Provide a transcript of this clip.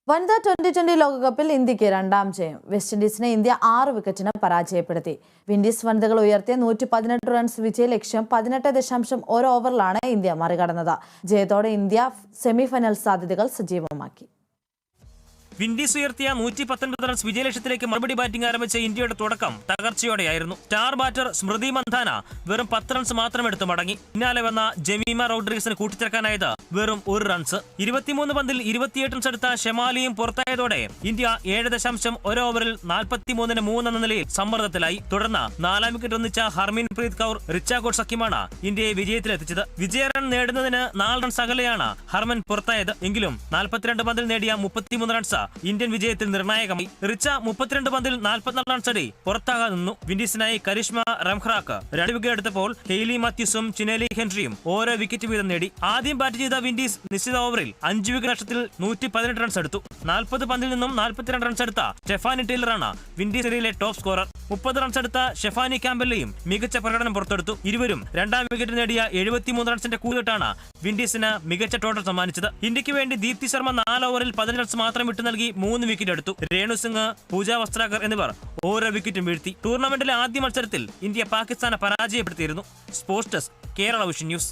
വനിതാ 2020 ലോകകപ്പിൽ ഇന്ത്യക്ക് രണ്ടാം ജയം. വെസ്റ്റ് ഇൻഡീസിനെ ഇന്ത്യ 6 വിക്കറ്റിന് പരാജയപ്പെടുത്തി. വിൻഡീസ് വനിതകൾ ഉയർത്തിയ 118 റൺസ് വിജയലക്ഷ്യം 18.1 ഓവറിലാണ് ഇന്ത്യ മറികടന്നത്. ജയത്തോടെ ഇന്ത്യ സെമിഫൈനൽ സാധ്യതകൾ സജീവമാക്കി. വിൻഡീസ് ഉയർത്തിയ 119 റൺസ് വിജയലക്ഷ്യത്തിലേക്ക് മറുപടി ബാറ്റിംഗ് ആരംഭിച്ച ഇന്ത്യയുടെ തുടക്കം തകർച്ചയോടെയായിരുന്നു. സ്റ്റാർ ബാറ്റർ സ്മൃതി മന്ധാന വെറും 10 റൺസ് മാത്രം എടുത്തു മടങ്ങി. പിന്നാലെ വന്ന ജമീമ റോഡ്രിഗസിന് കൂട്ടിച്ചേർക്കാനായത് വെറും 1 റൺസ്. 23 പന്തിൽ 28 റൺസ് എടുത്ത ഷെമാലിയും പുറത്തായതോടെ ഇന്ത്യ 7.1 ഓവറിൽ 43-3 എന്ന നിലയിൽ സമ്മർദ്ദത്തിലായി. തുടർന്ന് 4 വിക്കറ്റ് ഒന്നിച്ച ഹർമീൻ പ്രീത് കൗർ റിച്ചാകോട്ട് സഖ്യമാണ് ഇന്ത്യയെ വിജയത്തിലെത്തിച്ചത്. വിജയ റൺ നേടുന്നതിന് 4 റൺസ് അകലെയാണ് ഹർമൻ പുറത്തായത്. എങ്കിലും 42 പന്തിൽ നേടിയ 33 റൺസ് ഇന്ത്യൻ വിജയത്തിൽ നിർണായകമായി. റിച്ച 32 പന്തിൽ 44 റൺസ് അടി പുറത്താകാൻ നിന്നു. വിൻഡീസിനായി കരിഷ്മ റംഖ്രാക്ക് 2 വിക്കറ്റ് എടുത്തപ്പോൾ ഹെയ്ലി മാത്യൂസും ചിനേലി ഹെൻറിയും ഓരോ വിക്കറ്റ് വീതം നേടി. ആദ്യം ബാറ്റ് ചെയ്ത വിൻഡീസ് നിശ്ചിത ഓവറിൽ 5 വിക്കറ്റ് നഷ്ടത്തിൽ 118 റൺസ് എടുത്തു. 40 പന്തിൽ നിന്നും 42 റൺസ് എടുത്ത സ്റ്റെഫാനി ടൈലറാണ് വിൻഡീസ് നിരയിലെ ടോപ്പ് സ്കോറർ. 30 റൺസ് എടുത്ത ഷെഫാനി ക്യാമ്പലിനെയും മികച്ച പ്രകടനം പുറത്തെടുത്തു. ഇരുവരും രണ്ടാം വിക്കറ്റ് നേടിയ 73 റൺസിന്റെ കൂടിട്ടാണ് വിൻഡീസിന് മികച്ച ടോട്ടൽ സമ്മാനിച്ചത്. ഇന്ത്യക്ക് വേണ്ടി ദീപ്തി ശർമ്മ 4 ഓവറിൽ 15 റൺസ് മാത്രം വിട്ടു നൽകി 3 വിക്കറ്റ് എടുത്തു. രേണു സിംഗ്, പൂജ വസ്ത്രാകർ എന്നിവർ ഓരോ വിക്കറ്റും വീഴ്ത്തി. ടൂർണമെന്റിലെ ആദ്യ മത്സരത്തിൽ ഇന്ത്യ പാകിസ്ഥാനെ പരാജയപ്പെടുത്തിയിരുന്നു. Sports desk, Kerala vision news.